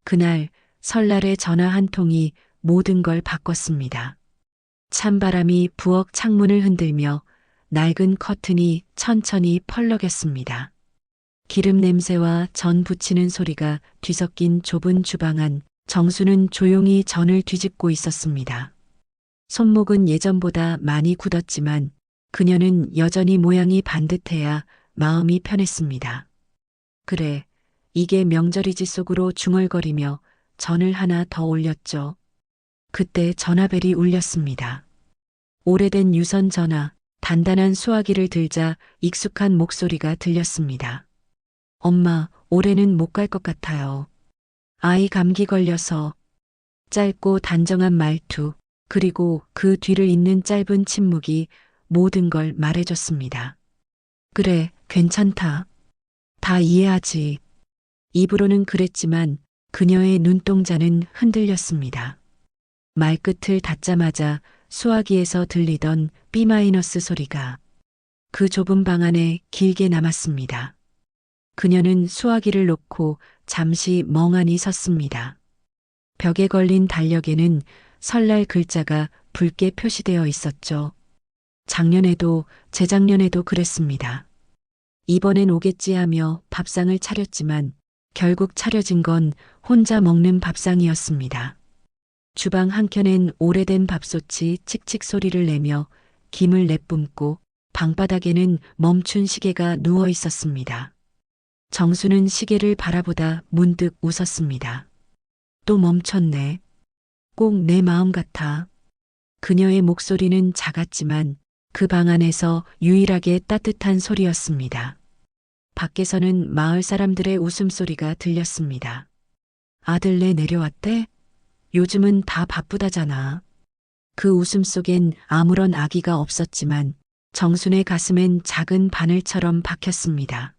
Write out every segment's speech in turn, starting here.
그날 설날의 전화 한 통이 모든 걸 바꿨습니다. 찬바람이 부엌 창문을 흔들며 낡은 커튼이 천천히 펄럭였습니다. 기름 냄새와 전 부치는 소리가 뒤섞인 좁은 주방 안 정수는 조용히 전을 뒤집고 있었습니다. 손목은 예전보다 많이 굳었지만 그녀는 여전히 모양이 반듯해야 마음이 편했습니다. 그래, 이게 명절이지 속으로 중얼거리며 전을 하나 더 올렸죠. 그때 전화벨이 울렸습니다. 오래된 유선 전화, 단단한 수화기를 들자 익숙한 목소리가 들렸습니다. 엄마, 올해는 못 갈 것 같아요. 아이 감기 걸려서. 짧고 단정한 말투, 그리고 그 뒤를 잇는 짧은 침묵이 모든 걸 말해줬습니다. 그래, 괜찮다. 다 이해하지. 입으로는 그랬지만 그녀의 눈동자는 흔들렸습니다. 말끝을 닫자마자 수화기에서 들리던 B- 소리가 그 좁은 방 안에 길게 남았습니다. 그녀는 수화기를 놓고 잠시 멍하니 섰습니다. 벽에 걸린 달력에는 설날 글자가 붉게 표시되어 있었죠. 작년에도 재작년에도 그랬습니다. 이번엔 오겠지 하며 밥상을 차렸지만 결국 차려진 건 혼자 먹는 밥상이었습니다. 주방 한켠엔 오래된 밥솥이 칙칙 소리를 내며 김을 내뿜고 방바닥에는 멈춘 시계가 누워 있었습니다. 정수는 시계를 바라보다 문득 웃었습니다. 또 멈췄네. 꼭 내 마음 같아. 그녀의 목소리는 작았지만 그 방 안에서 유일하게 따뜻한 소리였습니다. 밖에서는 마을 사람들의 웃음소리가 들렸습니다. 아들네 내려왔대? 요즘은 다 바쁘다잖아. 그 웃음 속엔 아무런 악의가 없었지만 정순의 가슴엔 작은 바늘처럼 박혔습니다.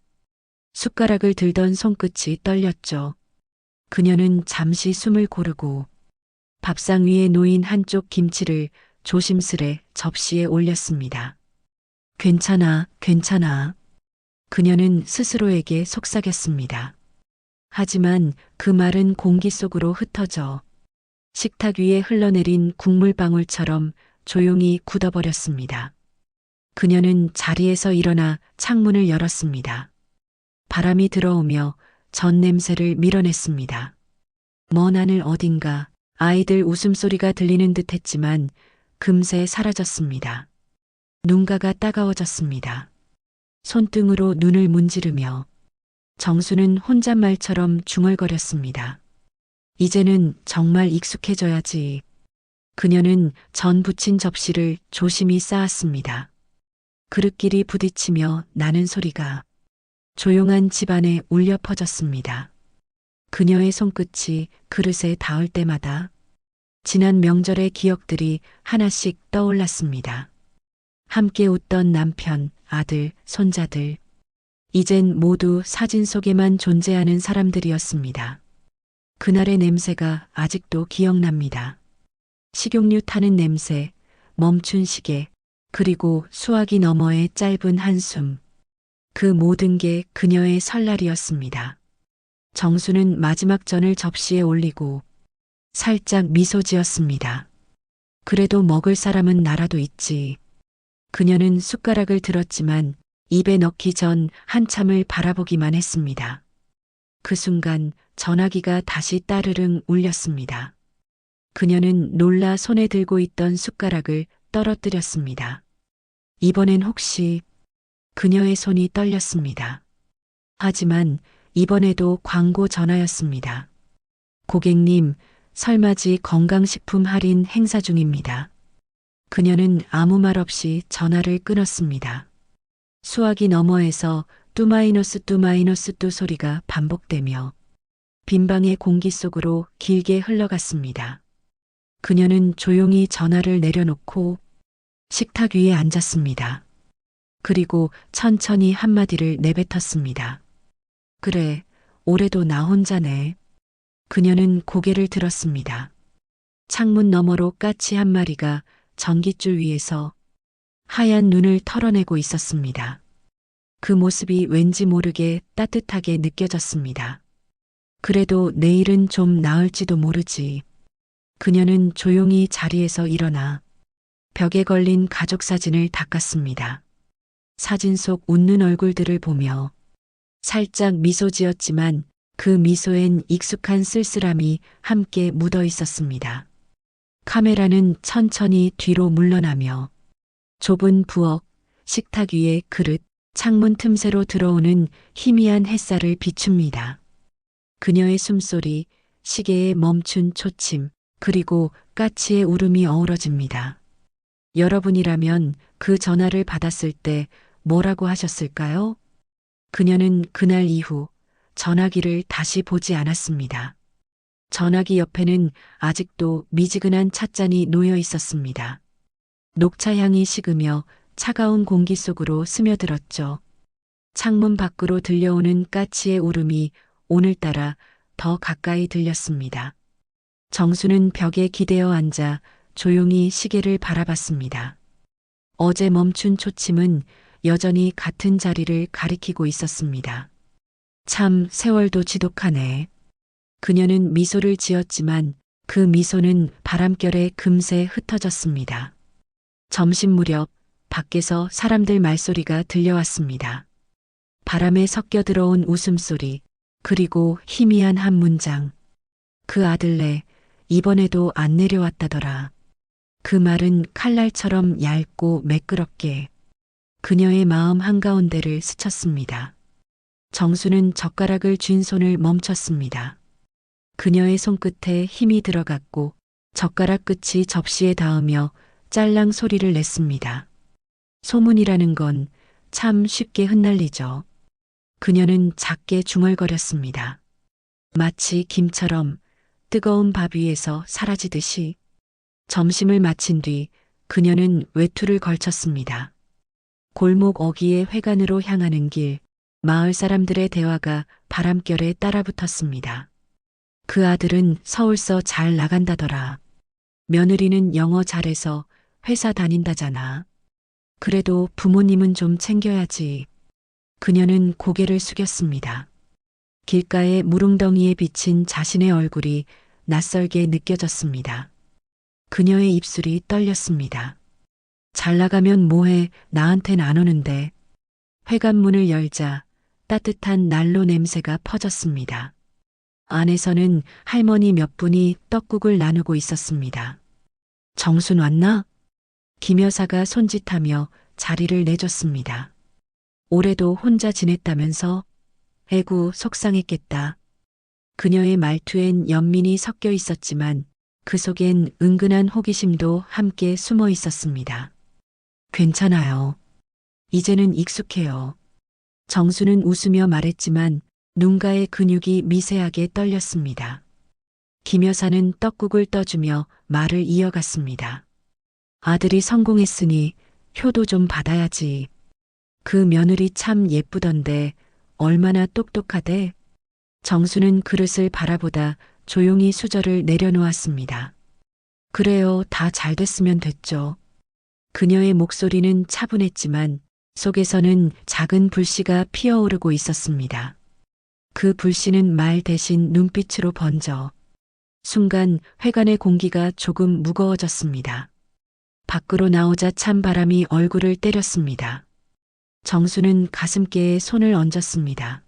숟가락을 들던 손끝이 떨렸죠. 그녀는 잠시 숨을 고르고 밥상 위에 놓인 한쪽 김치를 조심스레 접시에 올렸습니다. 괜찮아, 괜찮아. 그녀는 스스로에게 속삭였습니다. 하지만 그 말은 공기 속으로 흩어져 식탁 위에 흘러내린 국물방울처럼 조용히 굳어버렸습니다. 그녀는 자리에서 일어나 창문을 열었습니다. 바람이 들어오며 전 냄새를 밀어냈습니다. 먼 하늘 어딘가 아이들 웃음소리가 들리는 듯 했지만 금세 사라졌습니다. 눈가가 따가워졌습니다. 손등으로 눈을 문지르며 정수는 혼잣말처럼 중얼거렸습니다. 이제는 정말 익숙해져야지. 그녀는 전 부친 접시를 조심히 쌓았습니다. 그릇끼리 부딪히며 나는 소리가 조용한 집안에 울려 퍼졌습니다. 그녀의 손끝이 그릇에 닿을 때마다 지난 명절의 기억들이 하나씩 떠올랐습니다. 함께 웃던 남편, 아들, 손자들. 이젠 모두 사진 속에만 존재하는 사람들이었습니다. 그날의 냄새가 아직도 기억납니다. 식용유 타는 냄새, 멈춘 시계, 그리고 수화기 너머의 짧은 한숨. 그 모든 게 그녀의 설날이었습니다. 정수는 마지막 전을 접시에 올리고 살짝 미소 지었습니다. 그래도 먹을 사람은 나라도 있지. 그녀는 숟가락을 들었지만 입에 넣기 전 한참을 바라보기만 했습니다. 그 순간 전화기가 다시 따르릉 울렸습니다. 그녀는 놀라 손에 들고 있던 숟가락을 떨어뜨렸습니다. 이번엔 혹시 그녀의 손이 떨렸습니다. 하지만 이번에도 광고 전화였습니다. 고객님, 설맞이 건강식품 할인 행사 중입니다. 그녀는 아무 말 없이 전화를 끊었습니다. 수화기 너머에서 뚜 소리가 반복되며 빈방의 공기 속으로 길게 흘러갔습니다. 그녀는 조용히 전화를 내려놓고 식탁 위에 앉았습니다. 그리고 천천히 한마디를 내뱉었습니다. 그래, 올해도 나 혼자네. 그녀는 고개를 들었습니다. 창문 너머로 까치 한 마리가 전깃줄 위에서 하얀 눈을 털어내고 있었습니다. 그 모습이 왠지 모르게 따뜻하게 느껴졌습니다. 그래도 내일은 좀 나을지도 모르지. 그녀는 조용히 자리에서 일어나 벽에 걸린 가족 사진을 닦았습니다. 사진 속 웃는 얼굴들을 보며 살짝 미소 지었지만 그 미소엔 익숙한 쓸쓸함이 함께 묻어 있었습니다. 카메라는 천천히 뒤로 물러나며 좁은 부엌, 식탁 위의 그릇, 창문 틈새로 들어오는 희미한 햇살을 비춥니다. 그녀의 숨소리, 시계의 멈춘 초침, 그리고 까치의 울음이 어우러집니다. 여러분이라면 그 전화를 받았을 때 뭐라고 하셨을까요? 그녀는 그날 이후 전화기를 다시 보지 않았습니다. 전화기 옆에는 아직도 미지근한 찻잔이 놓여 있었습니다. 녹차 향이 식으며 차가운 공기 속으로 스며들었죠. 창문 밖으로 들려오는 까치의 울음이 오늘따라 더 가까이 들렸습니다. 정수는 벽에 기대어 앉아 조용히 시계를 바라봤습니다. 어제 멈춘 초침은 여전히 같은 자리를 가리키고 있었습니다. 참 세월도 지독하네. 그녀는 미소를 지었지만 그 미소는 바람결에 금세 흩어졌습니다. 점심 무렵 밖에서 사람들 말소리가 들려왔습니다. 바람에 섞여 들어온 웃음소리, 그리고 희미한 한 문장. 그 아들네, 이번에도 안 내려왔다더라. 그 말은 칼날처럼 얇고 매끄럽게 그녀의 마음 한가운데를 스쳤습니다. 정수는 젓가락을 쥔 손을 멈췄습니다. 그녀의 손끝에 힘이 들어갔고 젓가락 끝이 접시에 닿으며 짤랑 소리를 냈습니다. 소문이라는 건 참 쉽게 흩날리죠. 그녀는 작게 중얼거렸습니다. 마치 김처럼 뜨거운 밥 위에서 사라지듯이. 점심을 마친 뒤 그녀는 외투를 걸쳤습니다. 골목 어귀의 회관으로 향하는 길, 마을 사람들의 대화가 바람결에 따라붙었습니다. 그 아들은 서울서 잘 나간다더라. 며느리는 영어 잘해서 회사 다닌다잖아. 그래도 부모님은 좀 챙겨야지. 그녀는 고개를 숙였습니다. 길가의 무릉덩이에 비친 자신의 얼굴이 낯설게 느껴졌습니다. 그녀의 입술이 떨렸습니다. 잘 나가면 뭐해, 나한텐 안 오는데. 회관문을 열자 따뜻한 난로 냄새가 퍼졌습니다. 안에서는 할머니 몇 분이 떡국을 나누고 있었습니다. 정순 왔나? 김 여사가 손짓하며 자리를 내줬습니다. 올해도 혼자 지냈다면서? 애구 속상했겠다. 그녀의 말투엔 연민이 섞여 있었지만 그 속엔 은근한 호기심도 함께 숨어 있었습니다. 괜찮아요. 이제는 익숙해요. 정수는 웃으며 말했지만 눈가의 근육이 미세하게 떨렸습니다. 김 여사는 떡국을 떠주며 말을 이어갔습니다. 아들이 성공했으니 효도 좀 받아야지. 그 며느리 참 예쁘던데 얼마나 똑똑하대? 정수는 그릇을 바라보다 조용히 수저를 내려놓았습니다. 그래요, 다 잘 됐으면 됐죠. 그녀의 목소리는 차분했지만 속에서는 작은 불씨가 피어오르고 있었습니다. 그 불씨는 말 대신 눈빛으로 번져 순간 회관의 공기가 조금 무거워졌습니다. 밖으로 나오자 찬 바람이 얼굴을 때렸습니다. 정수는 가슴께에 손을 얹었습니다.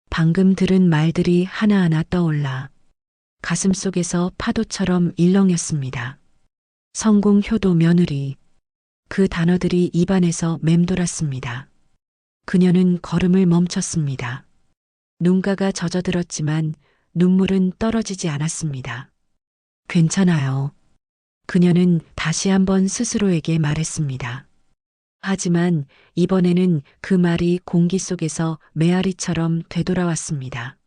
방금 들은 말들이 하나하나 떠올라 가슴 속에서 파도처럼 일렁였습니다. 성공, 효도, 며느리. 그 단어들이 입안에서 맴돌았습니다. 그녀는 걸음을 멈췄습니다. 눈가가 젖어들었지만 눈물은 떨어지지 않았습니다. 괜찮아요. 그녀는 다시 한번 스스로에게 말했습니다. 하지만 이번에는 그 말이 공기 속에서 메아리처럼 되돌아왔습니다.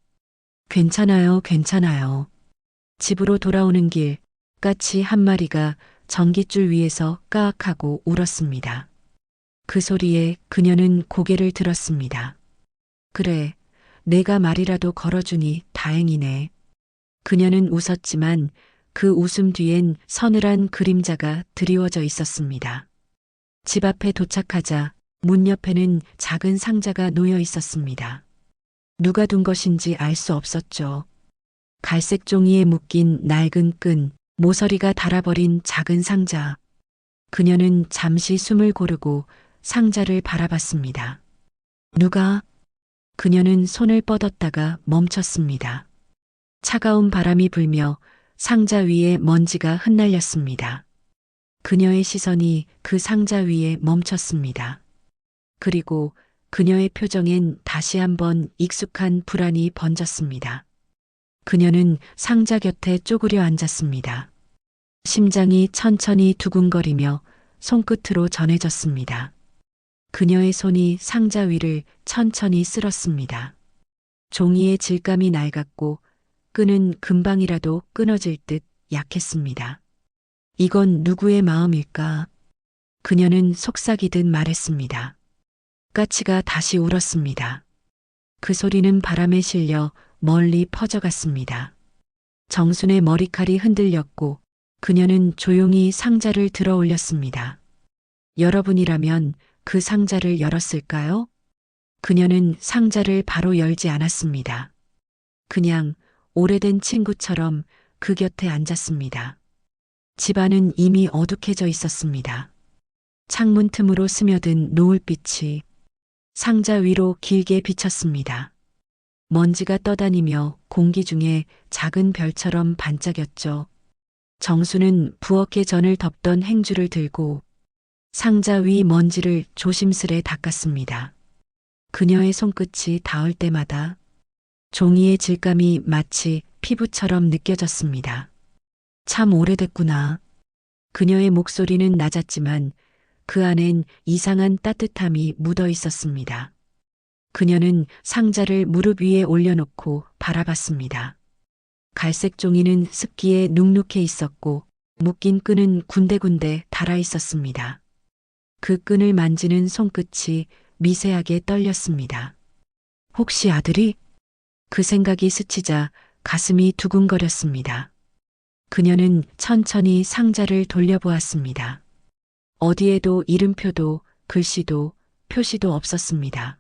괜찮아요, 괜찮아요. 집으로 돌아오는 길, 까치 한 마리가 전깃줄 위에서 까악하고 울었습니다. 그 소리에 그녀는 고개를 들었습니다. 그래, 내가 말이라도 걸어주니 다행이네. 그녀는 웃었지만 그 웃음 뒤엔 서늘한 그림자가 드리워져 있었습니다. 집 앞에 도착하자 문 옆에는 작은 상자가 놓여 있었습니다. 누가 둔 것인지 알 수 없었죠. 갈색 종이에 묶인 낡은 끈, 모서리가 닳아버린 작은 상자. 그녀는 잠시 숨을 고르고 상자를 바라봤습니다. 누가? 그녀는 손을 뻗었다가 멈췄습니다. 차가운 바람이 불며 상자 위에 먼지가 흩날렸습니다. 그녀의 시선이 그 상자 위에 멈췄습니다. 그리고 그녀의 표정엔 다시 한번 익숙한 불안이 번졌습니다. 그녀는 상자 곁에 쪼그려 앉았습니다. 심장이 천천히 두근거리며 손끝으로 전해졌습니다. 그녀의 손이 상자 위를 천천히 쓸었습니다. 종이의 질감이 낡았고 끈은 금방이라도 끊어질 듯 약했습니다. 이건 누구의 마음일까? 그녀는 속삭이듯 말했습니다. 까치가 다시 울었습니다. 그 소리는 바람에 실려 멀리 퍼져갔습니다. 정순의 머리칼이 흔들렸고 그녀는 조용히 상자를 들어 올렸습니다. 여러분이라면 그 상자를 열었을까요? 그녀는 상자를 바로 열지 않았습니다. 그냥 오래된 친구처럼 그 곁에 앉았습니다. 집안은 이미 어둑해져 있었습니다. 창문 틈으로 스며든 노을빛이 상자 위로 길게 비쳤습니다. 먼지가 떠다니며 공기 중에 작은 별처럼 반짝였죠. 정수는 부엌에 전을 덮던 행주를 들고 상자 위 먼지를 조심스레 닦았습니다. 그녀의 손끝이 닿을 때마다 종이의 질감이 마치 피부처럼 느껴졌습니다. 참 오래됐구나. 그녀의 목소리는 낮았지만 그 안엔 이상한 따뜻함이 묻어 있었습니다. 그녀는 상자를 무릎 위에 올려놓고 바라봤습니다. 갈색 종이는 습기에 눅눅해 있었고 묶인 끈은 군데군데 달아 있었습니다. 그 끈을 만지는 손끝이 미세하게 떨렸습니다. 혹시 아들이? 그 생각이 스치자 가슴이 두근거렸습니다. 그녀는 천천히 상자를 돌려보았습니다. 어디에도 이름표도 글씨도 표시도 없었습니다.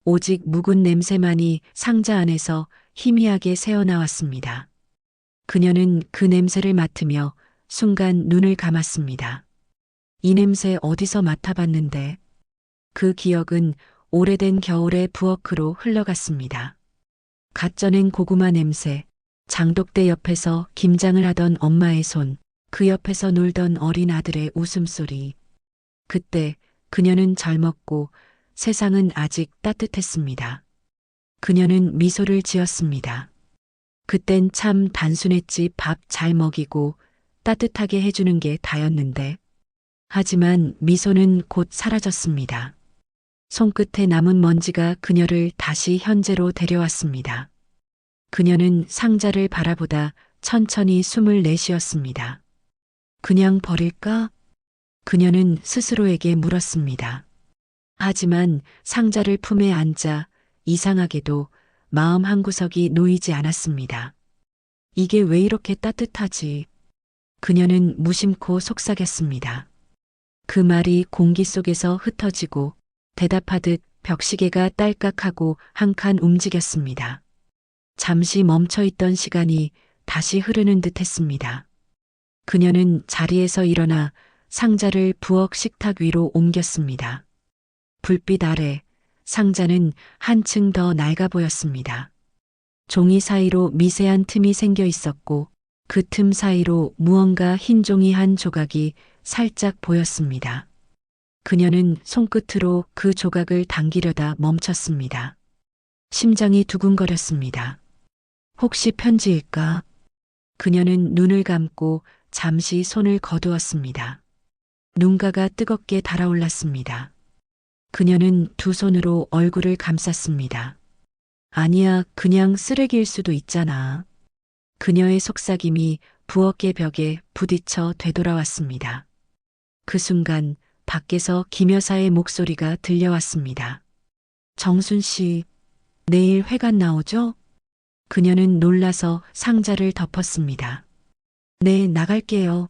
오직 묵은 냄새만이 상자 안에서 희미하게 새어나왔습니다. 그녀는 그 냄새를 맡으며 순간 눈을 감았습니다. 이 냄새 어디서 맡아봤는데? 그 기억은 오래된 겨울의 부엌으로 흘러갔습니다. 갓 쪄낸 고구마 냄새, 장독대 옆에서 김장을 하던 엄마의 손, 그 옆에서 놀던 어린 아들의 웃음소리. 그때 그녀는 젊었고 세상은 아직 따뜻했습니다. 그녀는 미소를 지었습니다. 그땐 참 단순했지. 밥 잘 먹이고 따뜻하게 해주는 게 다였는데. 하지만 미소는 곧 사라졌습니다. 손끝에 남은 먼지가 그녀를 다시 현재로 데려왔습니다. 그녀는 상자를 바라보다 천천히 숨을 내쉬었습니다. 그냥 버릴까? 그녀는 스스로에게 물었습니다. 하지만 상자를 품에 안자 이상하게도 마음 한구석이 놓이지 않았습니다. 이게 왜 이렇게 따뜻하지? 그녀는 무심코 속삭였습니다. 그 말이 공기 속에서 흩어지고 대답하듯 벽시계가 딸깍하고 한 칸 움직였습니다. 잠시 멈춰있던 시간이 다시 흐르는 듯 했습니다. 그녀는 자리에서 일어나 상자를 부엌 식탁 위로 옮겼습니다. 불빛 아래 상자는 한층 더 낡아 보였습니다. 종이 사이로 미세한 틈이 생겨 있었고 그 틈 사이로 무언가 흰 종이 한 조각이 살짝 보였습니다. 그녀는 손끝으로 그 조각을 당기려다 멈췄습니다. 심장이 두근거렸습니다. 혹시 편지일까? 그녀는 눈을 감고 잠시 손을 거두었습니다. 눈가가 뜨겁게 달아올랐습니다. 그녀는 두 손으로 얼굴을 감쌌습니다. 아니야, 그냥 쓰레기일 수도 있잖아. 그녀의 속삭임이 부엌의 벽에 부딪혀 되돌아왔습니다. 그 순간 밖에서 김 여사의 목소리가 들려왔습니다. 정순 씨, 내일 회관 나오죠? 그녀는 놀라서 상자를 덮었습니다. 네, 나갈게요.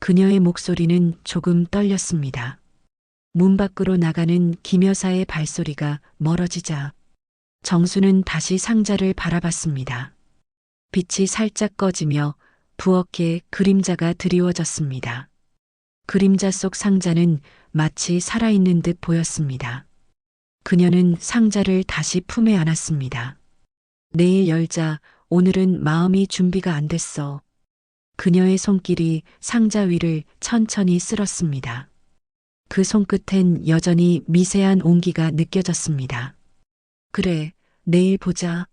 그녀의 목소리는 조금 떨렸습니다. 문 밖으로 나가는 김 여사의 발소리가 멀어지자 정수는 다시 상자를 바라봤습니다. 빛이 살짝 꺼지며 부엌에 그림자가 드리워졌습니다. 그림자 속 상자는 마치 살아있는 듯 보였습니다. 그녀는 상자를 다시 품에 안았습니다. 내일 열자. 오늘은 마음이 준비가 안 됐어. 그녀의 손길이 상자 위를 천천히 쓸었습니다. 그 손끝엔 여전히 미세한 온기가 느껴졌습니다. 그래, 내일 보자.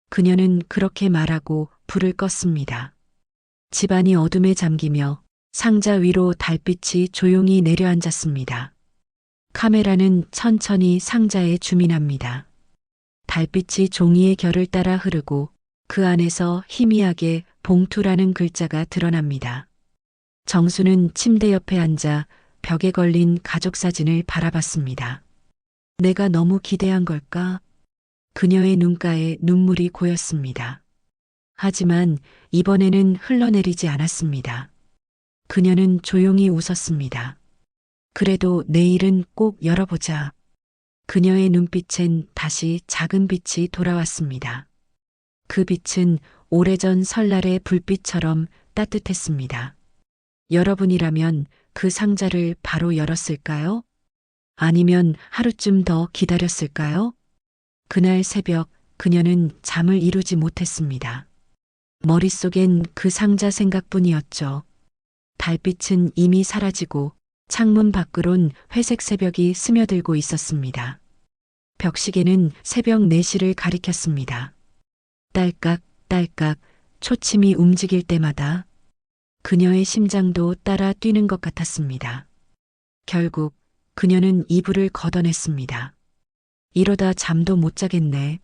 그녀는 그렇게 말하고 불을 껐습니다. 집안이 어둠에 잠기며 상자 위로 달빛이 조용히 내려앉았습니다. 카메라는 천천히 상자에 줌인합니다. 달빛이 종이의 결을 따라 흐르고 그 안에서 희미하게 봉투라는 글자가 드러납니다. 정수는 침대 옆에 앉아 벽에 걸린 가족 사진을 바라봤습니다. 내가 너무 기대한 걸까? 그녀의 눈가에 눈물이 고였습니다. 하지만 이번에는 흘러내리지 않았습니다. 그녀는 조용히 웃었습니다. 그래도 내일은 꼭 열어보자. 그녀의 눈빛엔 다시 작은 빛이 돌아왔습니다. 그 빛은 오래전 설날의 불빛처럼 따뜻했습니다. 여러분이라면 그 상자를 바로 열었을까요? 아니면 하루쯤 더 기다렸을까요? 그날 새벽 그녀는 잠을 이루지 못했습니다. 머릿속엔 그 상자 생각뿐이었죠. 달빛은 이미 사라지고 창문 밖으론 회색 새벽이 스며들고 있었습니다. 벽시계는 새벽 4시를 가리켰습니다. 딸깍 딸깍 초침이 움직일 때마다 그녀의 심장도 따라 뛰는 것 같았습니다. 결국 그녀는 이불을 걷어냈습니다. 이러다 잠도 못 자겠네.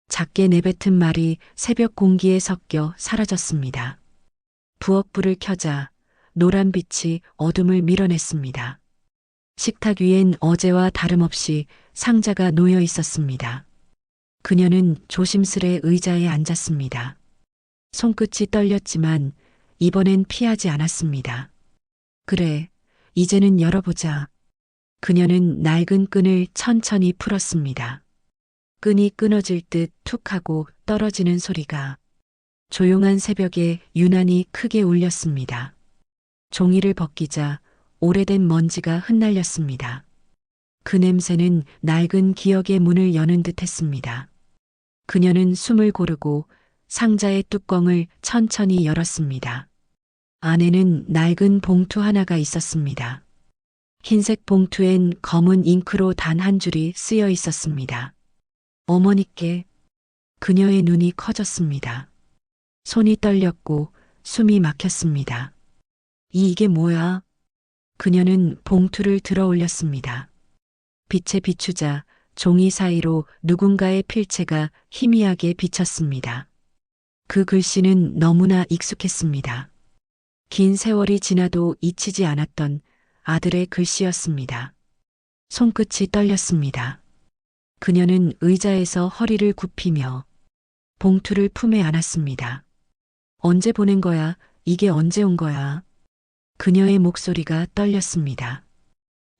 작게 내뱉은 말이 새벽 공기에 섞여 사라졌습니다. 부엌불을 켜자 노란 빛이 어둠을 밀어냈습니다. 식탁 위엔 어제와 다름없이 상자가 놓여 있었습니다. 그녀는 조심스레 의자에 앉았습니다. 손끝이 떨렸지만 이번엔 피하지 않았습니다. 그래, 이제는 열어보자. 그녀는 낡은 끈을 천천히 풀었습니다. 끈이 끊어질 듯 툭 하고 떨어지는 소리가 조용한 새벽에 유난히 크게 울렸습니다. 종이를 벗기자 오래된 먼지가 흩날렸습니다. 그 냄새는 낡은 기억의 문을 여는 듯 했습니다. 그녀는 숨을 고르고 상자의 뚜껑을 천천히 열었습니다. 안에는 낡은 봉투 하나가 있었습니다. 흰색 봉투엔 검은 잉크로 단 한 줄이 쓰여 있었습니다. 어머니께. 그녀의 눈이 커졌습니다. 손이 떨렸고 숨이 막혔습니다. 이게 뭐야? 그녀는 봉투를 들어 올렸습니다. 빛에 비추자 종이 사이로 누군가의 필체가 희미하게 비쳤습니다. 그 글씨는 너무나 익숙했습니다. 긴 세월이 지나도 잊히지 않았던 아들의 글씨였습니다. 손끝이 떨렸습니다. 그녀는 의자에서 허리를 굽히며 봉투를 품에 안았습니다. 언제 보낸 거야? 이게 언제 온 거야? 그녀의 목소리가 떨렸습니다.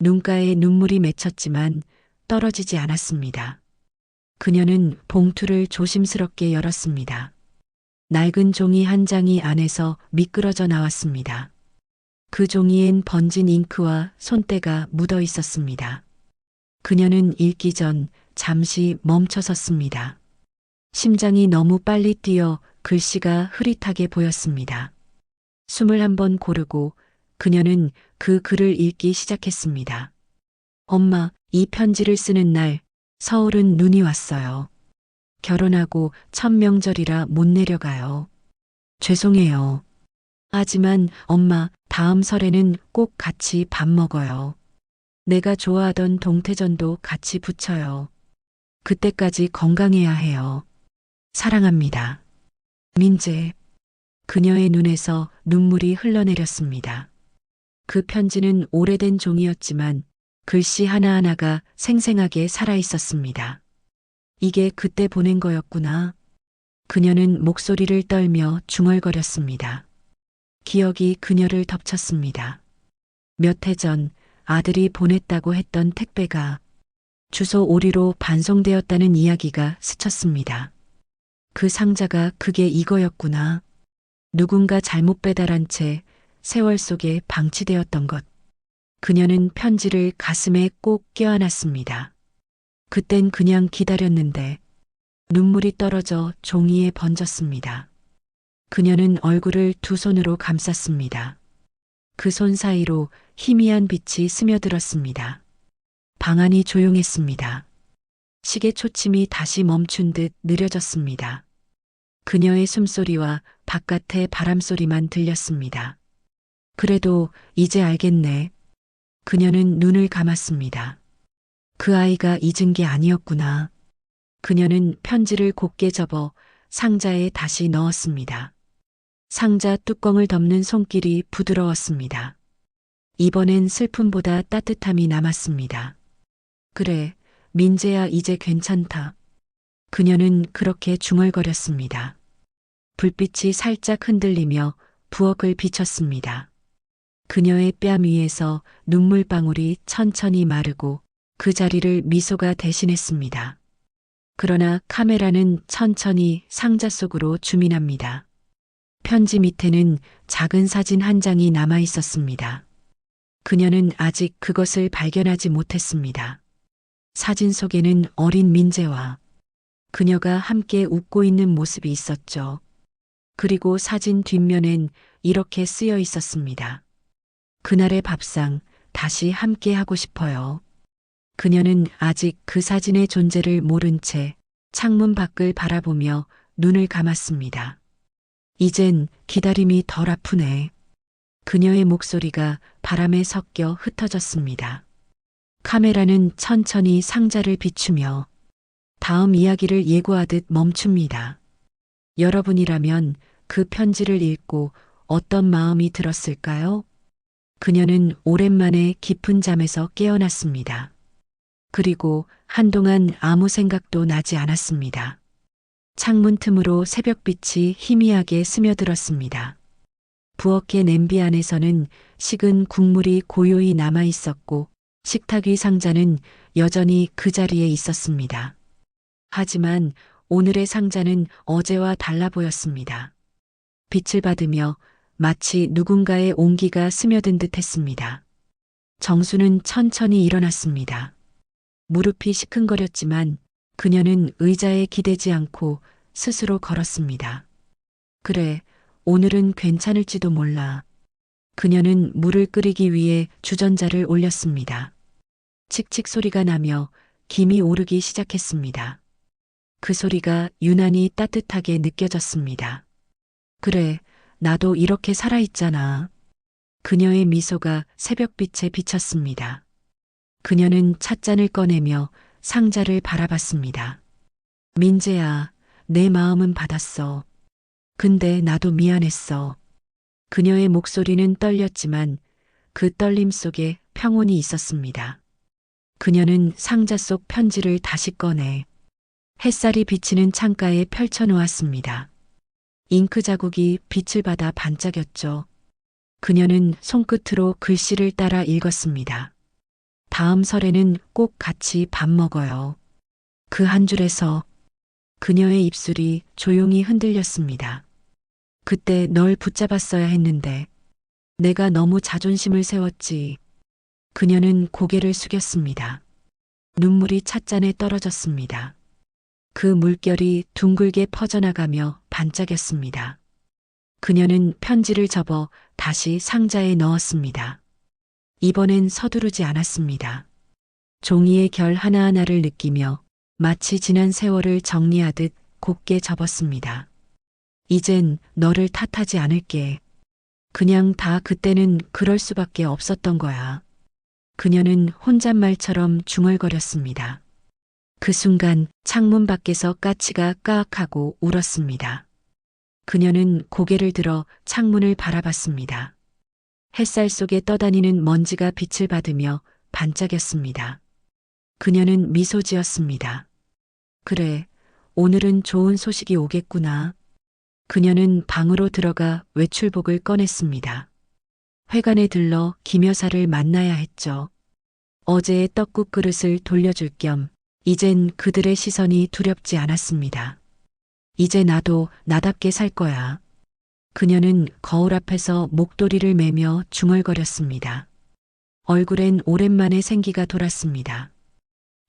눈가에 눈물이 맺혔지만 떨어지지 않았습니다. 그녀는 봉투를 조심스럽게 열었습니다. 낡은 종이 한 장이 안에서 미끄러져 나왔습니다. 그 종이엔 번진 잉크와 손때가 묻어 있었습니다. 그녀는 읽기 전 잠시 멈춰 섰습니다. 심장이 너무 빨리 뛰어 글씨가 흐릿하게 보였습니다. 숨을 한번 고르고 그녀는 그 글을 읽기 시작했습니다. 엄마, 이 편지를 쓰는 날 서울은 눈이 왔어요. 결혼하고 첫 명절이라 못 내려가요. 죄송해요. 하지만 엄마, 다음 설에는 꼭 같이 밥 먹어요. 내가 좋아하던 동태전도 같이 부쳐요. 그때까지 건강해야 해요. 사랑합니다. 민재. 그녀의 눈에서 눈물이 흘러내렸습니다. 그 편지는 오래된 종이었지만 글씨 하나하나가 생생하게 살아있었습니다. 이게 그때 보낸 거였구나. 그녀는 목소리를 떨며 중얼거렸습니다. 기억이 그녀를 덮쳤습니다. 몇 해 전 아들이 보냈다고 했던 택배가 주소 오류로 반송되었다는 이야기가 스쳤습니다. 그 상자가 그게 이거였구나. 누군가 잘못 배달한 채 세월 속에 방치되었던 것. 그녀는 편지를 가슴에 꼭 껴안았습니다. 그땐 그냥 기다렸는데 눈물이 떨어져 종이에 번졌습니다. 그녀는 얼굴을 두 손으로 감쌌습니다. 그 손 사이로 희미한 빛이 스며들었습니다. 방 안이 조용했습니다. 시계 초침이 다시 멈춘 듯 느려졌습니다. 그녀의 숨소리와 바깥의 바람소리만 들렸습니다. 그래도 이제 알겠네. 그녀는 눈을 감았습니다. 그 아이가 잊은 게 아니었구나. 그녀는 편지를 곱게 접어 상자에 다시 넣었습니다. 상자 뚜껑을 덮는 손길이 부드러웠습니다. 이번엔 슬픔보다 따뜻함이 남았습니다. 그래, 민재야 이제 괜찮다. 그녀는 그렇게 중얼거렸습니다. 불빛이 살짝 흔들리며 부엌을 비췄습니다. 그녀의 뺨 위에서 눈물방울이 천천히 마르고 그 자리를 미소가 대신했습니다. 그러나 카메라는 천천히 상자 속으로 주민합니다. 편지 밑에는 작은 사진 한 장이 남아 있었습니다. 그녀는 아직 그것을 발견하지 못했습니다. 사진 속에는 어린 민재와 그녀가 함께 웃고 있는 모습이 있었죠. 그리고 사진 뒷면엔 이렇게 쓰여 있었습니다. 그날의 밥상 다시 함께 하고 싶어요. 그녀는 아직 그 사진의 존재를 모른 채 창문 밖을 바라보며 눈을 감았습니다. 이젠 기다림이 덜 아프네. 그녀의 목소리가 바람에 섞여 흩어졌습니다. 카메라는 천천히 상자를 비추며 다음 이야기를 예고하듯 멈춥니다. 여러분이라면 그 편지를 읽고 어떤 마음이 들었을까요? 그녀는 오랜만에 깊은 잠에서 깨어났습니다. 그리고 한동안 아무 생각도 나지 않았습니다. 창문 틈으로 새벽빛이 희미하게 스며들었습니다. 부엌의 냄비 안에서는 식은 국물이 고요히 남아 있었고 식탁 위 상자는 여전히 그 자리에 있었습니다. 하지만 오늘의 상자는 어제와 달라 보였습니다. 빛을 받으며 마치 누군가의 온기가 스며든 듯 했습니다. 정수는 천천히 일어났습니다. 무릎이 시큰거렸지만 그녀는 의자에 기대지 않고 스스로 걸었습니다. 그래, 오늘은 괜찮을지도 몰라. 그녀는 물을 끓이기 위해 주전자를 올렸습니다. 칙칙 소리가 나며 김이 오르기 시작했습니다. 그 소리가 유난히 따뜻하게 느껴졌습니다. 그래, 나도 이렇게 살아있잖아. 그녀의 미소가 새벽빛에 비쳤습니다. 그녀는 찻잔을 꺼내며 상자를 바라봤습니다. 민재야, 내 마음은 받았어. 근데 나도 미안했어. 그녀의 목소리는 떨렸지만 그 떨림 속에 평온이 있었습니다. 그녀는 상자 속 편지를 다시 꺼내 햇살이 비치는 창가에 펼쳐놓았습니다. 잉크 자국이 빛을 받아 반짝였죠. 그녀는 손끝으로 글씨를 따라 읽었습니다. 다음 설에는 꼭 같이 밥 먹어요. 그 한 줄에서 그녀의 입술이 조용히 흔들렸습니다. 그때 널 붙잡았어야 했는데 내가 너무 자존심을 세웠지. 그녀는 고개를 숙였습니다. 눈물이 찻잔에 떨어졌습니다. 그 물결이 둥글게 퍼져나가며 반짝였습니다. 그녀는 편지를 접어 다시 상자에 넣었습니다. 이번엔 서두르지 않았습니다. 종이의 결 하나하나를 느끼며 마치 지난 세월을 정리하듯 곱게 접었습니다. 이젠 너를 탓하지 않을게. 그냥 다 그때는 그럴 수밖에 없었던 거야. 그녀는 혼잣말처럼 중얼거렸습니다. 그 순간 창문 밖에서 까치가 까악하고 울었습니다. 그녀는 고개를 들어 창문을 바라봤습니다. 햇살 속에 떠다니는 먼지가 빛을 받으며 반짝였습니다. 그녀는 미소 지었습니다. 그래, 오늘은 좋은 소식이 오겠구나. 그녀는 방으로 들어가 외출복을 꺼냈습니다. 회관에 들러 김 여사를 만나야 했죠. 어제의 떡국 그릇을 돌려줄 겸 이젠 그들의 시선이 두렵지 않았습니다. 이제 나도 나답게 살 거야. 그녀는 거울 앞에서 목도리를 매며 중얼거렸습니다. 얼굴엔 오랜만에 생기가 돌았습니다.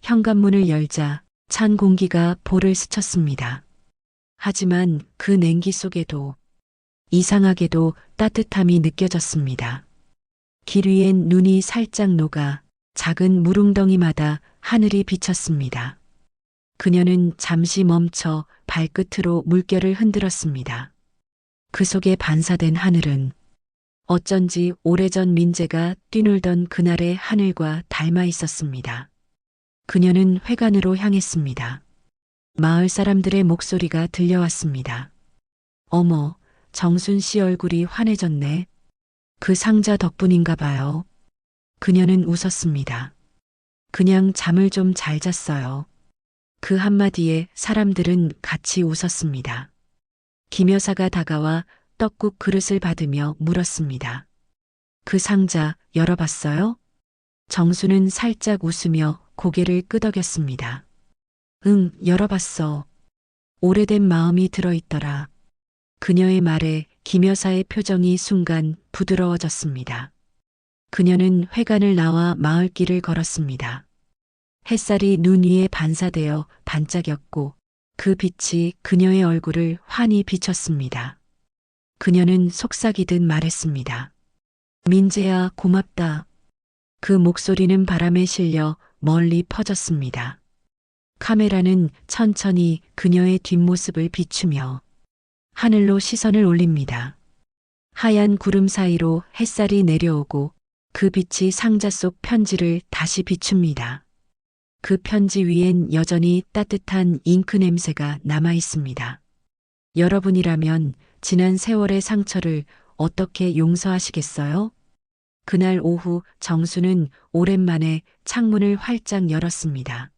현관문을 열자 찬 공기가 볼을 스쳤습니다. 하지만 그 냉기 속에도 이상하게도 따뜻함이 느껴졌습니다. 길 위엔 눈이 살짝 녹아 작은 물웅덩이마다 하늘이 비쳤습니다. 그녀는 잠시 멈춰 발끝으로 물결을 흔들었습니다. 그 속에 반사된 하늘은 어쩐지 오래전 민재가 뛰놀던 그날의 하늘과 닮아 있었습니다. 그녀는 회관으로 향했습니다. 마을 사람들의 목소리가 들려왔습니다. 어머, 정순 씨 얼굴이 환해졌네. 그 상자 덕분인가 봐요. 그녀는 웃었습니다. 그냥 잠을 좀 잘 잤어요. 그 한마디에 사람들은 같이 웃었습니다. 김 여사가 다가와 떡국 그릇을 받으며 물었습니다. 그 상자 열어봤어요? 정수는 살짝 웃으며 고개를 끄덕였습니다. 응, 열어봤어. 오래된 마음이 들어있더라. 그녀의 말에 김 여사의 표정이 순간 부드러워졌습니다. 그녀는 회관을 나와 마을길을 걸었습니다. 햇살이 눈 위에 반사되어 반짝였고 그 빛이 그녀의 얼굴을 환히 비췄습니다. 그녀는 속삭이듯 말했습니다. 민재야, 고맙다. 그 목소리는 바람에 실려 멀리 퍼졌습니다. 카메라는 천천히 그녀의 뒷모습을 비추며 하늘로 시선을 올립니다. 하얀 구름 사이로 햇살이 내려오고 그 빛이 상자 속 편지를 다시 비춥니다. 그 편지 위엔 여전히 따뜻한 잉크 냄새가 남아 있습니다. 여러분이라면 지난 세월의 상처를 어떻게 용서하시겠어요? 그날 오후 정수는 오랜만에 창문을 활짝 열었습니다.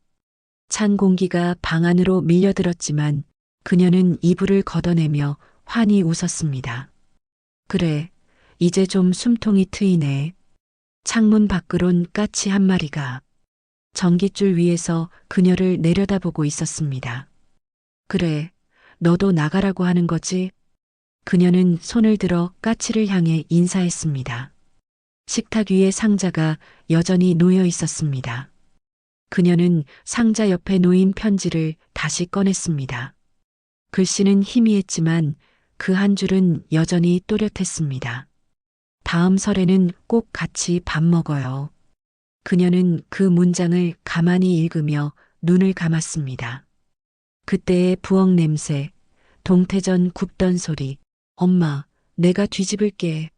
찬 공기가 방 안으로 밀려들었지만 그녀는 이불을 걷어내며 환히 웃었습니다. 그래, 이제 좀 숨통이 트이네. 창문 밖으론 까치 한 마리가 전깃줄 위에서 그녀를 내려다보고 있었습니다. 그래, 너도 나가라고 하는 거지? 그녀는 손을 들어 까치를 향해 인사했습니다. 식탁 위에 상자가 여전히 놓여 있었습니다. 그녀는 상자 옆에 놓인 편지를 다시 꺼냈습니다. 글씨는 희미했지만 그 한 줄은 여전히 또렷했습니다. 다음 설에는 꼭 같이 밥 먹어요. 그녀는 그 문장을 가만히 읽으며 눈을 감았습니다. 그때의 부엌 냄새, 동태전 굽던 소리, 엄마, 내가 뒤집을게.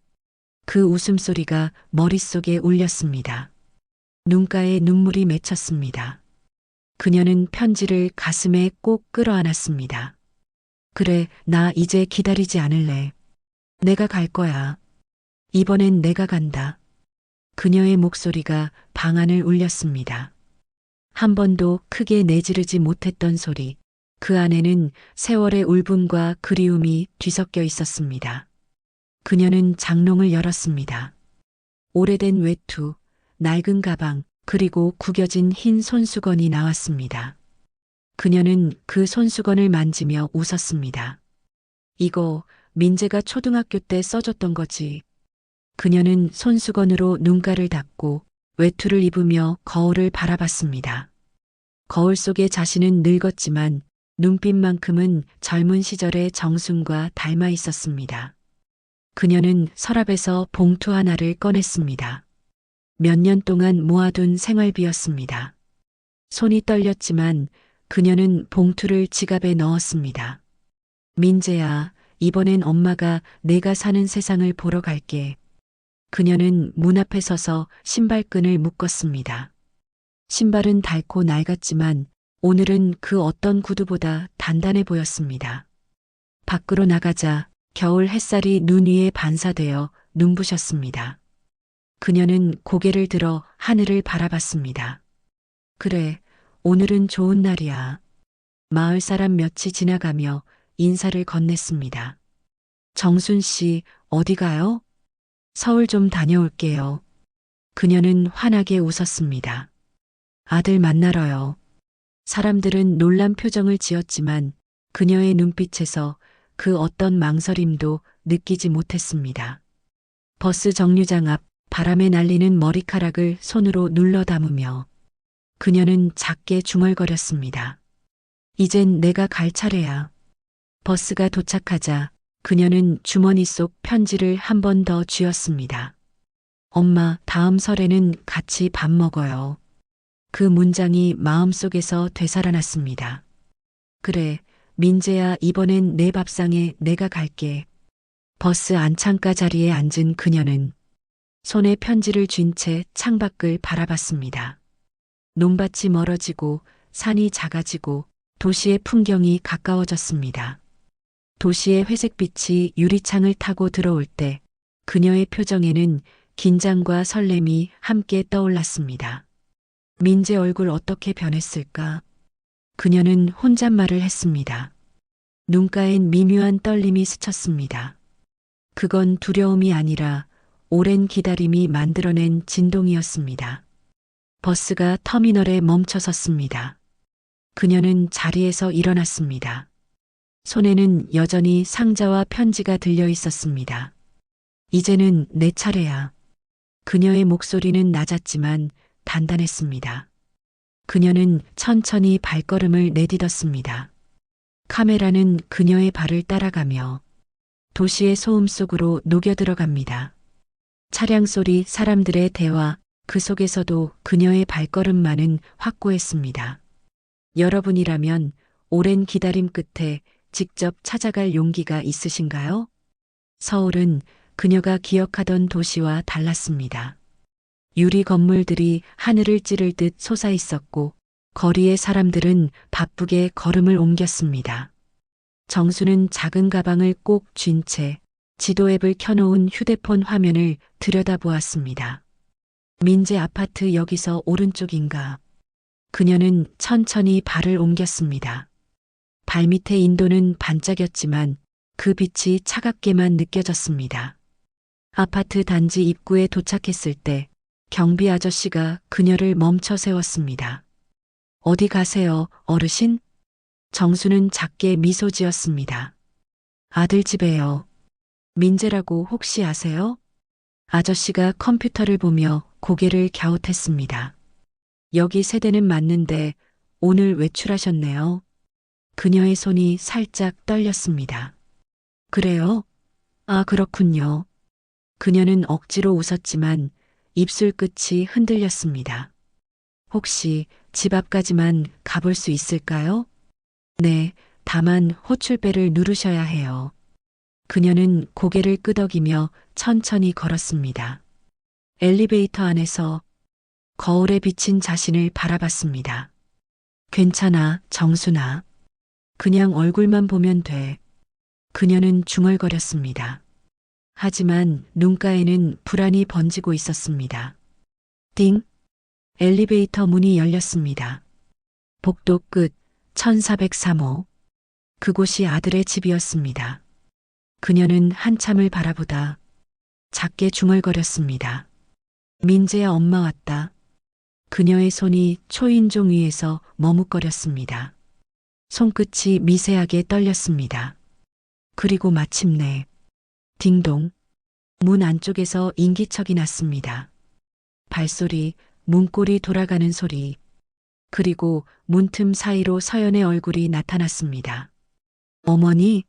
그 웃음소리가 머릿속에 울렸습니다. 눈가에 눈물이 맺혔습니다. 그녀는 편지를 가슴에 꼭 끌어안았습니다. 그래, 나 이제 기다리지 않을래. 내가 갈 거야. 이번엔 내가 간다. 그녀의 목소리가 방 안을 울렸습니다. 한 번도 크게 내지르지 못했던 소리, 그 안에는 세월의 울분과 그리움이 뒤섞여 있었습니다. 그녀는 장롱을 열었습니다. 오래된 외투, 낡은 가방, 그리고 구겨진 흰 손수건이 나왔습니다. 그녀는 그 손수건을 만지며 웃었습니다. 이거 민재가 초등학교 때 써줬던 거지. 그녀는 손수건으로 눈가를 닦고 외투를 입으며 거울을 바라봤습니다. 거울 속의 자신은 늙었지만 눈빛만큼은 젊은 시절의 정순과 닮아 있었습니다. 그녀는 서랍에서 봉투 하나를 꺼냈습니다. 몇 년 동안 모아둔 생활비였습니다. 손이 떨렸지만 그녀는 봉투를 지갑에 넣었습니다. 민재야, 이번엔 엄마가 내가 사는 세상을 보러 갈게. 그녀는 문 앞에 서서 신발끈을 묶었습니다. 신발은 닳고 낡았지만 오늘은 그 어떤 구두보다 단단해 보였습니다. 밖으로 나가자 겨울 햇살이 눈 위에 반사되어 눈부셨습니다. 그녀는 고개를 들어 하늘을 바라봤습니다. 그래, 오늘은 좋은 날이야. 마을 사람 몇이 지나가며 인사를 건넸습니다. 정순 씨, 어디 가요? 서울 좀 다녀올게요. 그녀는 환하게 웃었습니다. 아들 만나러요. 사람들은 놀란 표정을 지었지만 그녀의 눈빛에서 그 어떤 망설임도 느끼지 못했습니다. 버스 정류장 앞 바람에 날리는 머리카락을 손으로 눌러 담으며 그녀는 작게 중얼거렸습니다. 이젠 내가 갈 차례야. 버스가 도착하자 그녀는 주머니 속 편지를 한 번 더 쥐었습니다. 엄마, 다음 설에는 같이 밥 먹어요. 그 문장이 마음속에서 되살아났습니다. 그래, 민재야, 이번엔 내 밥상에 내가 갈게. 버스 안창가 자리에 앉은 그녀는 손에 편지를 쥔 채 창밖을 바라봤습니다. 논밭이 멀어지고 산이 작아지고 도시의 풍경이 가까워졌습니다. 도시의 회색빛이 유리창을 타고 들어올 때 그녀의 표정에는 긴장과 설렘이 함께 떠올랐습니다. 민재 얼굴 어떻게 변했을까? 그녀는 혼잣말을 했습니다. 눈가엔 미묘한 떨림이 스쳤습니다. 그건 두려움이 아니라 오랜 기다림이 만들어낸 진동이었습니다. 버스가 터미널에 멈춰 섰습니다. 그녀는 자리에서 일어났습니다. 손에는 여전히 상자와 편지가 들려 있었습니다. 이제는 내 차례야. 그녀의 목소리는 낮았지만 단단했습니다. 그녀는 천천히 발걸음을 내딛었습니다. 카메라는 그녀의 발을 따라가며 도시의 소음 속으로 녹여들어갑니다. 차량 소리, 사람들의 대화, 그 속에서도 그녀의 발걸음만은 확고했습니다. 여러분이라면 오랜 기다림 끝에 직접 찾아갈 용기가 있으신가요? 서울은 그녀가 기억하던 도시와 달랐습니다. 유리 건물들이 하늘을 찌를 듯 솟아 있었고 거리의 사람들은 바쁘게 걸음을 옮겼습니다. 정수는 작은 가방을 꼭 쥔 채 지도 앱을 켜놓은 휴대폰 화면을 들여다보았습니다. 민재 아파트 여기서 오른쪽인가? 그녀는 천천히 발을 옮겼습니다. 발밑의 인도는 반짝였지만 그 빛이 차갑게만 느껴졌습니다. 아파트 단지 입구에 도착했을 때 경비 아저씨가 그녀를 멈춰 세웠습니다. 어디 가세요, 어르신? 정수는 작게 미소 지었습니다. 아들 집에요. 민재라고 혹시 아세요? 아저씨가 컴퓨터를 보며 고개를 갸웃했습니다. 여기 세대는 맞는데 오늘 외출하셨네요. 그녀의 손이 살짝 떨렸습니다. 그래요? 아, 그렇군요. 그녀는 억지로 웃었지만 입술 끝이 흔들렸습니다. 혹시 집 앞까지만 가볼 수 있을까요? 네, 다만 호출배를 누르셔야 해요. 그녀는 고개를 끄덕이며 천천히 걸었습니다. 엘리베이터 안에서 거울에 비친 자신을 바라봤습니다. 괜찮아, 정순아. 그냥 얼굴만 보면 돼. 그녀는 중얼거렸습니다. 하지만 눈가에는 불안이 번지고 있었습니다. 띵! 엘리베이터 문이 열렸습니다. 복도 끝 1403호. 그곳이 아들의 집이었습니다. 그녀는 한참을 바라보다 작게 중얼거렸습니다. 민재야, 엄마 왔다. 그녀의 손이 초인종 위에서 머뭇거렸습니다. 손끝이 미세하게 떨렸습니다. 그리고 마침내 딩동. 문 안쪽에서 인기척이 났습니다. 발소리, 문고리 돌아가는 소리, 그리고 문틈 사이로 서연의 얼굴이 나타났습니다. 어머니?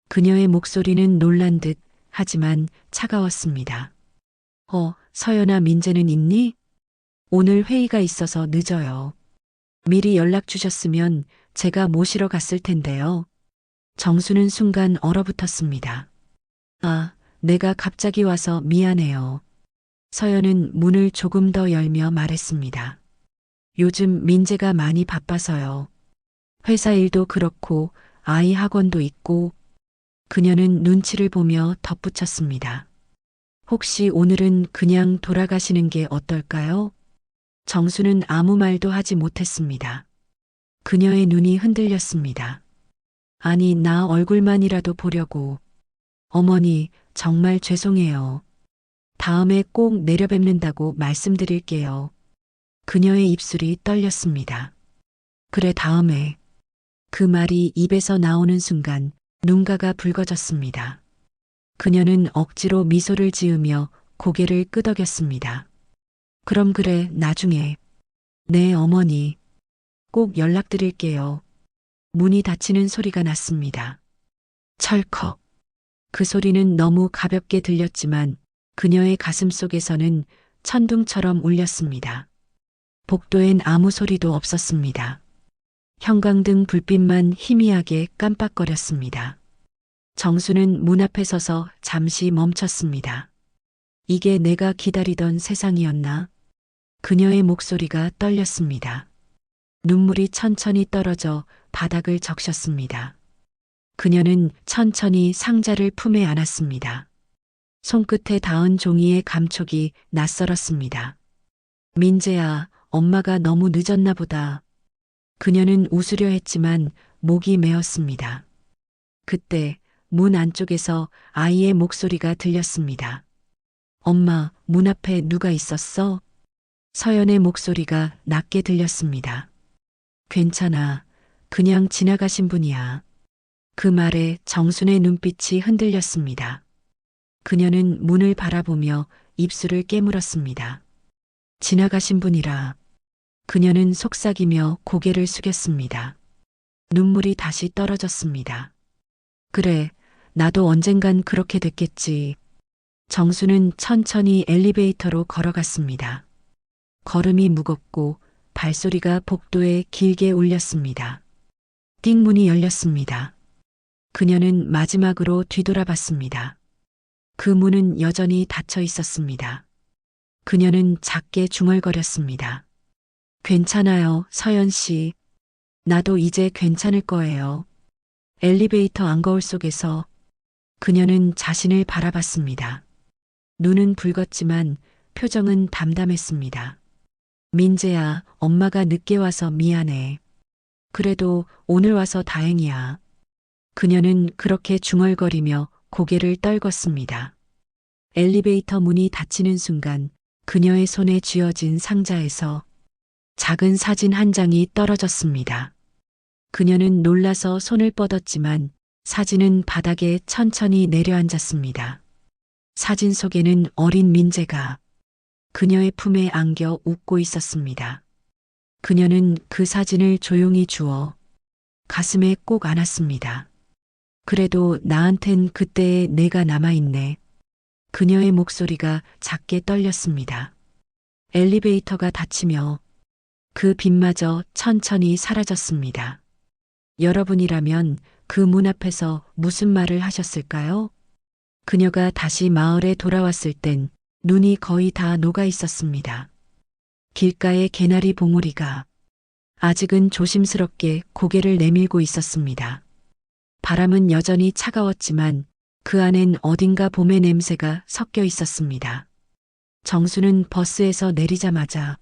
그녀의 목소리는 놀란 듯 하지만 차가웠습니다. 서연아, 민재는 있니? 오늘 회의가 있어서 늦어요. 미리 연락 주셨으면 제가 모시러 갔을 텐데요. 정수는 순간 얼어붙었습니다. 아, 내가 갑자기 와서 미안해요. 서연은 문을 조금 더 열며 말했습니다. 요즘 민재가 많이 바빠서요. 회사 일도 그렇고 아이 학원도 있고. 그녀는 눈치를 보며 덧붙였습니다. 혹시 오늘은 그냥 돌아가시는 게 어떨까요? 정수는 아무 말도 하지 못했습니다. 그녀의 눈이 흔들렸습니다. 아니, 나 얼굴만이라도 보려고. 어머니, 정말 죄송해요. 다음에 꼭 내려뵙는다고 말씀드릴게요. 그녀의 입술이 떨렸습니다. 그래, 다음에. 그 말이 입에서 나오는 순간 눈가가 붉어졌습니다. 그녀는 억지로 미소를 지으며 고개를 끄덕였습니다. 그럼 그래, 나중에. 네, 어머니. 꼭 연락드릴게요. 문이 닫히는 소리가 났습니다. 철컥. 그 소리는 너무 가볍게 들렸지만 그녀의 가슴 속에서는 천둥처럼 울렸습니다. 복도엔 아무 소리도 없었습니다. 형광등 불빛만 희미하게 깜빡거렸습니다. 정수는 문 앞에 서서 잠시 멈췄습니다. 이게 내가 기다리던 세상이었나? 그녀의 목소리가 떨렸습니다. 눈물이 천천히 떨어져 바닥을 적셨습니다. 그녀는 천천히 상자를 품에 안았습니다. 손끝에 닿은 종이의 감촉이 낯설었습니다. 민재야, 엄마가 너무 늦었나 보다. 그녀는 웃으려 했지만 목이 메었습니다. 그때 문 안쪽에서 아이의 목소리가 들렸습니다. 엄마, 문 앞에 누가 있었어? 서연의 목소리가 낮게 들렸습니다. 괜찮아. 그냥 지나가신 분이야. 그 말에 정순의 눈빛이 흔들렸습니다. 그녀는 문을 바라보며 입술을 깨물었습니다. 지나가신 분이라. 그녀는 속삭이며 고개를 숙였습니다. 눈물이 다시 떨어졌습니다. 그래, 나도 언젠간 그렇게 됐겠지. 정수는 천천히 엘리베이터로 걸어갔습니다. 걸음이 무겁고 발소리가 복도에 길게 울렸습니다. 띵 문이 열렸습니다. 그녀는 마지막으로 뒤돌아봤습니다. 그 문은 여전히 닫혀 있었습니다. 그녀는 작게 중얼거렸습니다. 괜찮아요, 서연 씨. 나도 이제 괜찮을 거예요. 엘리베이터 안거울 속에서 그녀는 자신을 바라봤습니다. 눈은 붉었지만 표정은 담담했습니다. 민재야, 엄마가 늦게 와서 미안해. 그래도 오늘 와서 다행이야. 그녀는 그렇게 중얼거리며 고개를 떨궜습니다. 엘리베이터 문이 닫히는 순간 그녀의 손에 쥐어진 상자에서 작은 사진 한 장이 떨어졌습니다. 그녀는 놀라서 손을 뻗었지만 사진은 바닥에 천천히 내려앉았습니다. 사진 속에는 어린 민재가 그녀의 품에 안겨 웃고 있었습니다. 그녀는 그 사진을 조용히 주워 가슴에 꼭 안았습니다. 그래도 나한텐 그때의 내가 남아있네. 그녀의 목소리가 작게 떨렸습니다. 엘리베이터가 닫히며 그 빛마저 천천히 사라졌습니다. 여러분이라면 그 문 앞에서 무슨 말을 하셨을까요? 그녀가 다시 마을에 돌아왔을 땐 눈이 거의 다 녹아 있었습니다. 길가의 개나리 봉우리가 아직은 조심스럽게 고개를 내밀고 있었습니다. 바람은 여전히 차가웠지만 그 안엔 어딘가 봄의 냄새가 섞여 있었습니다. 정수는 버스에서 내리자마자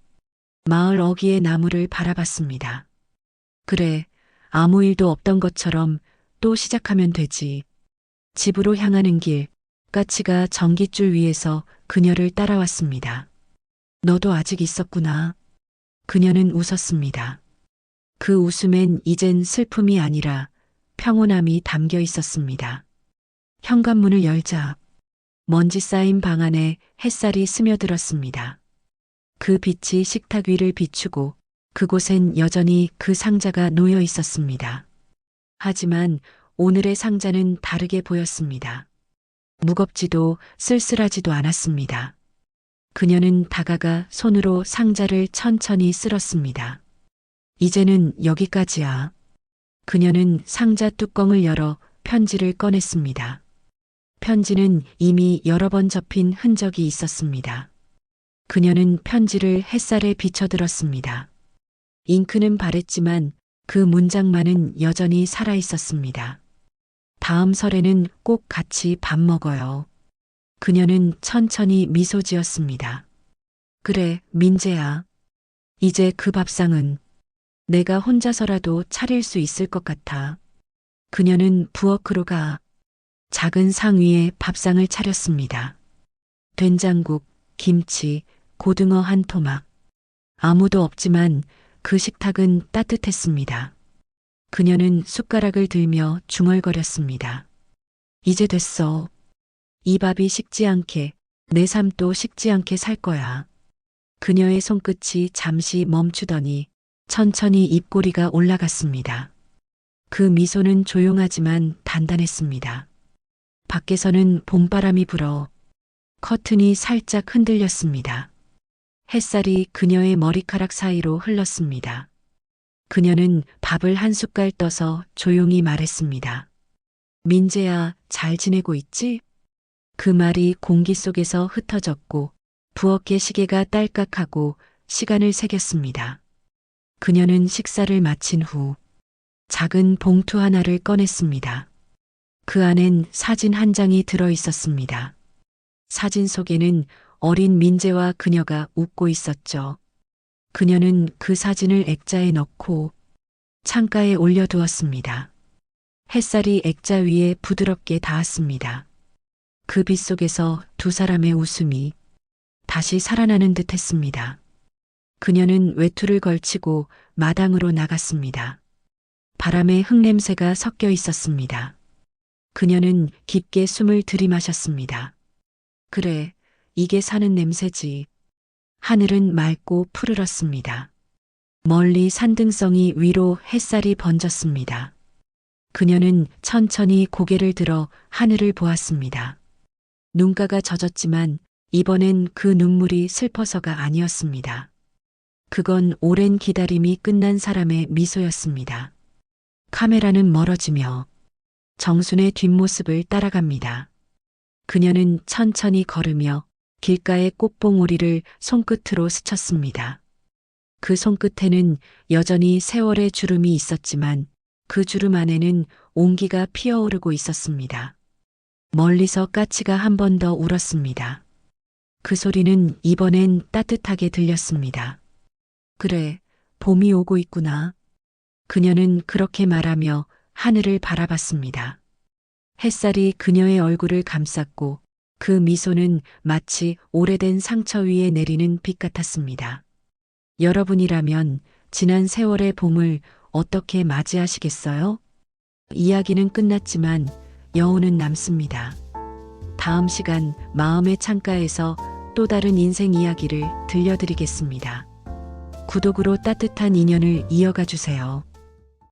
마을 어귀의 나무를 바라봤습니다. 그래, 아무 일도 없던 것처럼 또 시작하면 되지. 집으로 향하는 길, 까치가 전깃줄 위에서 그녀를 따라왔습니다. 너도 아직 있었구나. 그녀는 웃었습니다. 그 웃음엔 이젠 슬픔이 아니라 평온함이 담겨 있었습니다. 현관문을 열자 먼지 쌓인 방 안에 햇살이 스며들었습니다. 그 빛이 식탁 위를 비추고 그곳엔 여전히 그 상자가 놓여 있었습니다. 하지만 오늘의 상자는 다르게 보였습니다. 무겁지도 쓸쓸하지도 않았습니다. 그녀는 다가가 손으로 상자를 천천히 쓸었습니다. 이제는 여기까지야. 그녀는 상자 뚜껑을 열어 편지를 꺼냈습니다. 편지는 이미 여러 번 접힌 흔적이 있었습니다. 그녀는 편지를 햇살에 비춰들었습니다. 잉크는 바랬지만 그 문장만은 여전히 살아 있었습니다. 다음 설에는 꼭 같이 밥 먹어요. 그녀는 천천히 미소 지었습니다. 그래, 민재야. 이제 그 밥상은 내가 혼자서라도 차릴 수 있을 것 같아. 그녀는 부엌으로 가 작은 상 위에 밥상을 차렸습니다. 된장국, 김치, 고등어 한 토막. 아무도 없지만 그 식탁은 따뜻했습니다. 그녀는 숟가락을 들며 중얼거렸습니다. 이제 됐어. 이 밥이 식지 않게, 내 삶도 식지 않게 살 거야. 그녀의 손끝이 잠시 멈추더니 천천히 입꼬리가 올라갔습니다. 그 미소는 조용하지만 단단했습니다. 밖에서는 봄바람이 불어 커튼이 살짝 흔들렸습니다. 햇살이 그녀의 머리카락 사이로 흘렀습니다. 그녀는 밥을 한 숟갈 떠서 조용히 말했습니다. 민재야, 잘 지내고 있지? 그 말이 공기 속에서 흩어졌고 부엌의 시계가 딸깍하고 시간을 새겼습니다. 그녀는 식사를 마친 후 작은 봉투 하나를 꺼냈습니다. 그 안엔 사진 한 장이 들어 있었습니다. 사진 속에는 어린 민재와 그녀가 웃고 있었죠. 그녀는 그 사진을 액자에 넣고 창가에 올려두었습니다. 햇살이 액자 위에 부드럽게 닿았습니다. 그 빛 속에서 두 사람의 웃음이 다시 살아나는 듯 했습니다. 그녀는 외투를 걸치고 마당으로 나갔습니다. 바람에 흙냄새가 섞여 있었습니다. 그녀는 깊게 숨을 들이마셨습니다. 그래, 이게 사는 냄새지. 하늘은 맑고 푸르렀습니다. 멀리 산등성이 위로 햇살이 번졌습니다. 그녀는 천천히 고개를 들어 하늘을 보았습니다. 눈가가 젖었지만 이번엔 그 눈물이 슬퍼서가 아니었습니다. 그건 오랜 기다림이 끝난 사람의 미소였습니다. 카메라는 멀어지며 정순의 뒷모습을 따라갑니다. 그녀는 천천히 걸으며 길가의 꽃봉오리를 손끝으로 스쳤습니다. 그 손끝에는 여전히 세월의 주름이 있었지만 그 주름 안에는 온기가 피어오르고 있었습니다. 멀리서 까치가 한 번 더 울었습니다. 그 소리는 이번엔 따뜻하게 들렸습니다. 그래, 봄이 오고 있구나. 그녀는 그렇게 말하며 하늘을 바라봤습니다. 햇살이 그녀의 얼굴을 감쌌고 그 미소는 마치 오래된 상처 위에 내리는 빛 같았습니다. 여러분이라면 지난 세월의 봄을 어떻게 맞이하시겠어요? 이야기는 끝났지만 여운은 남습니다. 다음 시간 마음의 창가에서 또 다른 인생 이야기를 들려드리겠습니다. 구독으로 따뜻한 인연을 이어가 주세요.